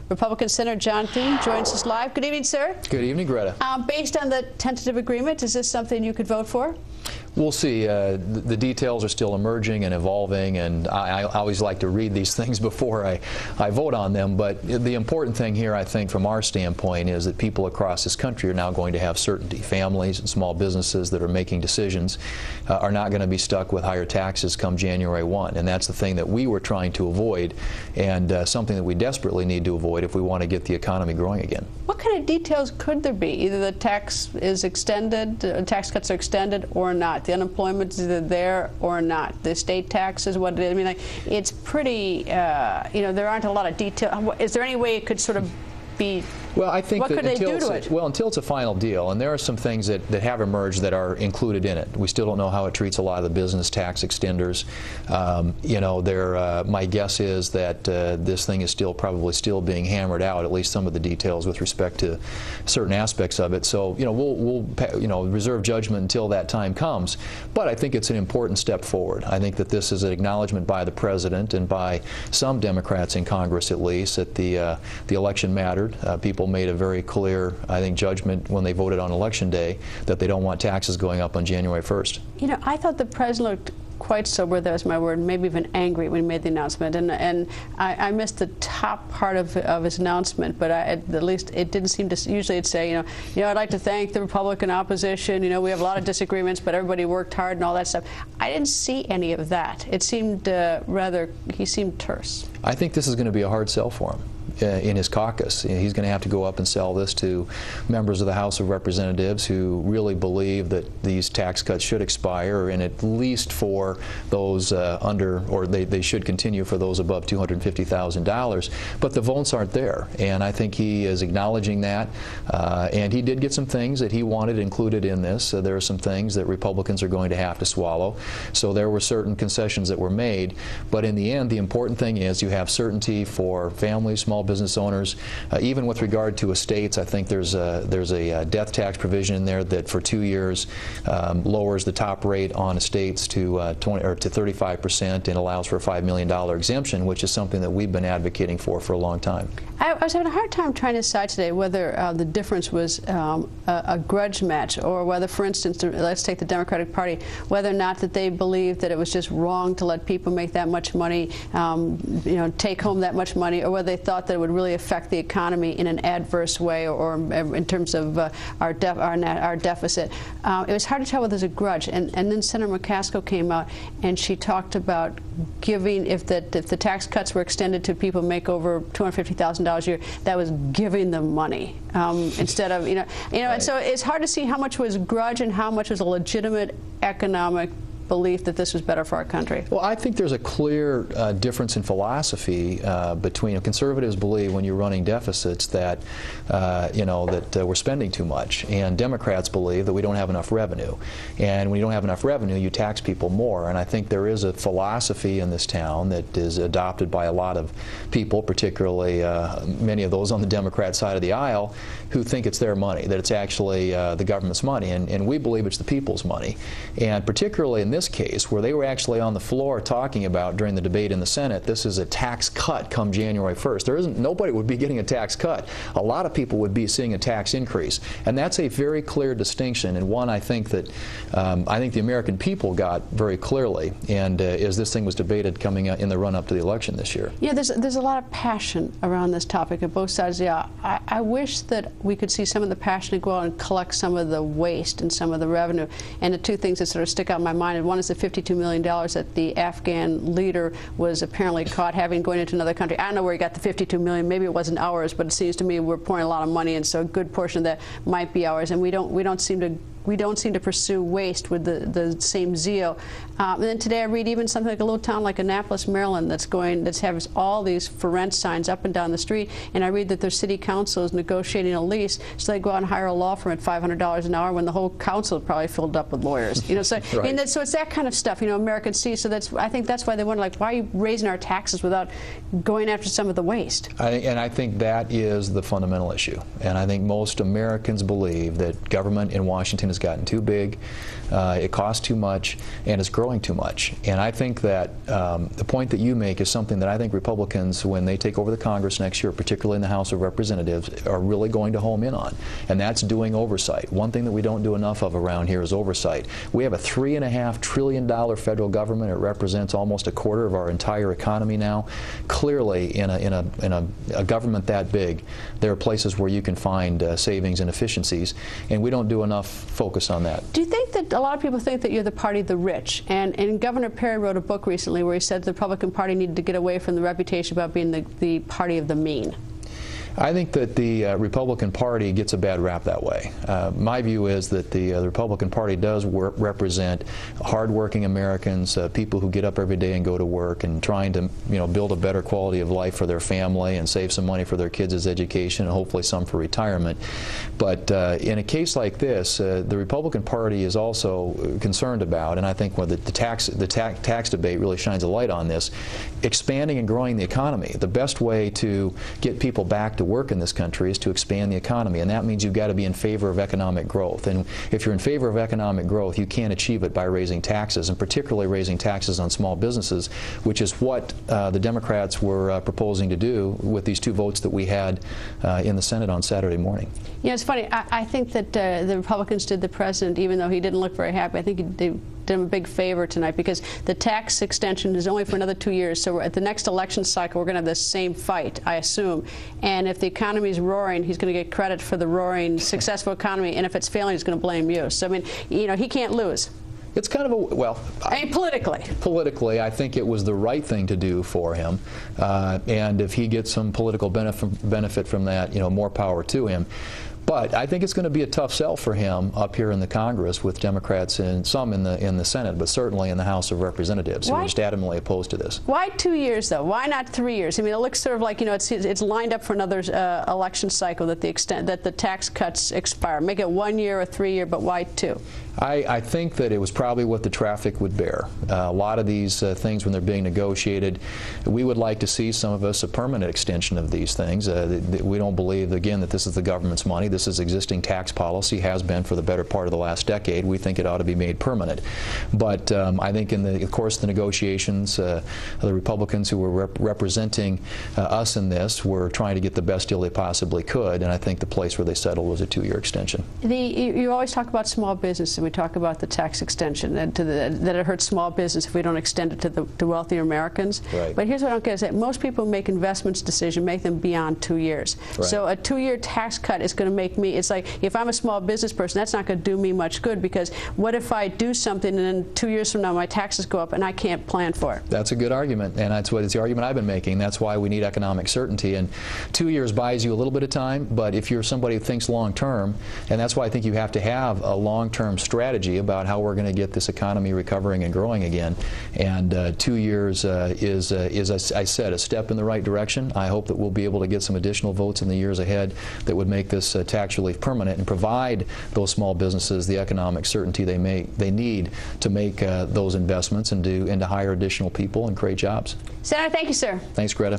Republican Senator John Thune joins us live. Good evening, sir. Good evening, Greta. Based on the tentative agreement, is this something you could vote for? We'll see. The details are still emerging and evolving, and I always like to read these things before I vote on them. But the important thing here, I think, from our standpoint, is that people across this country are now going to have certainty. Families and small businesses that are making decisions are not going to be stuck with higher taxes come January 1. And that's the thing that we were trying to avoid, and something that we desperately need to avoid if we want to get the economy growing again. What kind of details could there be? Either the tax is extended, tax cuts are extended, or not. The unemployment is either there or not. The state tax is what it is. I mean, like, it's pretty, you know, there aren't a lot of detail. Is there any way it could sort of be? Well, I think what could they do to it? Well, until it's a final deal, and there are some things that have emerged that are included in it. We still don't know how it treats a lot of the business tax extenders. You know, my guess is that this thing is probably still being hammered out, at least some of the details with respect to certain aspects of it. So, you know, we'll reserve judgment until that time comes. But I think it's an important step forward. I think that this is an acknowledgement by the president and by some Democrats in Congress, at least, that the election mattered. People made a very clear, I think, judgment when they voted on Election Day that they don't want taxes going up on January 1st. You know, I thought the president looked quite sober, there's my word, maybe even angry when he made the announcement. And I missed the top part of his announcement, but at least it didn't seem to, usually it'd say, you know, I'd like to thank the Republican opposition, you know, we have a lot of disagreements, but everybody worked hard and all that stuff. I didn't see any of that. It seemed he seemed terse. I think this is going to be a hard sell for him. In his caucus. He's going to have to go up and sell this to members of the House of Representatives who really believe that these tax cuts should expire, and at least for those they should continue for those above $250,000. But the votes aren't there, and I think he is acknowledging that. And he did get some things that he wanted included in this. There are some things that Republicans are going to have to swallow. So there were certain concessions that were made. But in the end, the important thing is you have certainty for families, small business owners. Even with regard to estates, I think there's a death tax provision in there that for 2 years lowers the top rate on estates to 35% and allows for a $5 million exemption, which is something that we've been advocating for a long time. I was having a hard time trying to decide today whether the difference was a grudge match, or whether, for instance, let's take the Democratic Party, whether or not that they believed that it was just wrong to let people make that much money, you know, take home that much money, or whether they thought that it would really affect the economy in an adverse way, or in terms of our deficit. It was hard to tell whether there's a grudge. And then Senator McCaskill came out and she talked about giving, if the tax cuts were extended to people who make over $250,000 a year, that was giving them money instead of, you know. Right. And so it's hard to see how much was grudge and how much was a legitimate economic belief that this was better for our country. Well, I think there's a clear difference in philosophy between conservatives believe when you're running deficits that you know, that we're spending too much, and Democrats believe that we don't have enough revenue. And when you don't have enough revenue, you tax people more. And I think there is a philosophy in this town that is adopted by a lot of people, particularly many of those on the Democrat side of the aisle, who think it's their money, that it's actually the government's money, and we believe it's the people's money. And particularly in this case, where they were actually on the floor talking about during the debate in the Senate, this is a tax cut come January 1st. Nobody would be getting a tax cut. A lot of people would be seeing a tax increase, and that's a very clear distinction, and one I think that the American people got very clearly, and as this thing was debated coming in the run-up to the election this year. Yeah, there's a lot of passion around this topic at both sides of the aisle. I wish that we could see some of the passion go out and collect some of the waste and some of the revenue. And the two things that sort of stick out in my mind, one is the $52 million that the Afghan leader was apparently caught having going into another country. I don't know where he got the $52 million. Maybe it wasn't ours, but it seems to me we're pouring a lot of money, and so a good portion of that might be ours. And we don't seem to pursue waste with the same zeal. And then today I read even something like a little town like Annapolis, Maryland, that has all these for rent signs up and down the street, and I read that their city council is negotiating a lease, so they go out and hire a law firm at $500 an hour when the whole council is probably filled up with lawyers. You know, so right. And so it's that kind of stuff, you know, Americans see. So I think that's why they wonder, like, why are you raising our taxes without going after some of the waste? And I think that is the fundamental issue. And I think most Americans believe that government in Washington is has gotten too big, it costs too much, and it's growing too much. And I think that the point that you make is something that I think Republicans, when they take over the Congress next year, particularly in the House of Representatives, are really going to home in on, and that's doing oversight. One thing that we don't do enough of around here is oversight. We have a $3.5 trillion federal government. It represents almost a quarter of our entire economy now. Clearly, in a government that big, there are places where you can find savings and efficiencies, and we don't do enough focus on that. Do you think that a lot of people think that you're the party of the rich? And Governor Perry wrote a book recently where he said the Republican Party needed to get away from the reputation about being the party of the mean. I think that the Republican Party gets a bad rap that way. My view is that the Republican Party does represent hardworking Americans, people who get up every day and go to work and trying to, build a better quality of life for their family and save some money for their kids' education and hopefully some for retirement. But in a case like this, the Republican Party is also concerned about, and I think when the tax debate really shines a light on this, expanding and growing the economy. The best way to get people back to work in this country is to expand the economy, and that means you've got to be in favor of economic growth. And if you're in favor of economic growth, you can't achieve it by raising taxes, and particularly raising taxes on small businesses, which is what the Democrats were proposing to do with these 2 votes that we had in the Senate on Saturday morning. Yeah, it's funny. I think that the Republicans did the president, even though he didn't look very happy, I think they did him a big favor tonight, because the tax extension is only for another 2 years. So at the next election cycle, we're going to have the same fight, I assume. And if the economy is roaring, he's going to get credit for the roaring, successful economy. And if it's failing, he's going to blame you. So, I mean, he can't lose. It's kind of a, well, I mean, politically, I think it was the right thing to do for him. And if he gets some political benefit from that, more power to him. But I think it's going to be a tough sell for him up here in the Congress with Democrats and some in the Senate, but certainly in the House of Representatives, who are just adamantly opposed to this. Why 2 years, though? Why not 3 years? I mean, it looks sort of like, it's lined up for another election cycle that the tax cuts expire. Make it 1 year or 3 year, but why 2? I think that it was probably what the traffic would bear. A lot of these things, when they're being negotiated, we would like to see, some of us, a permanent extension of these things. We don't believe, again, that this is the government's money. This is existing tax policy, has been for the better part of the last decade. We think it ought to be made permanent. But I think in the course of the negotiations, the Republicans who were representing us in this were trying to get the best deal they possibly could, and I think the place where they settled was a 2-year extension. You always talk about small business, and we talk about the tax extension, and that it hurts small business if we don't extend it to the wealthier Americans. Right. But here's what I don't get is that most people who make investments decisions make them beyond 2 years. Right. So a 2-year tax cut is going to make me, it's like, if I'm a small business person, that's not going to do me much good, because what if I do something and then 2 years from now my taxes go up and I can't plan for it? That's a good argument, and it's the argument I've been making. That's why we need economic certainty, and 2 years buys you a little bit of time, but if you're somebody who thinks long term, and that's why I think you have to have a long-term strategy about how we're going to get this economy recovering and growing again, and 2 years is, as I said, a step in the right direction. I hope that we'll be able to get some additional votes in the years ahead that would make this tax relief permanent and provide those small businesses the economic certainty they need to make those investments and to hire additional people and create jobs. Senator, thank you, sir. Thanks, Greta.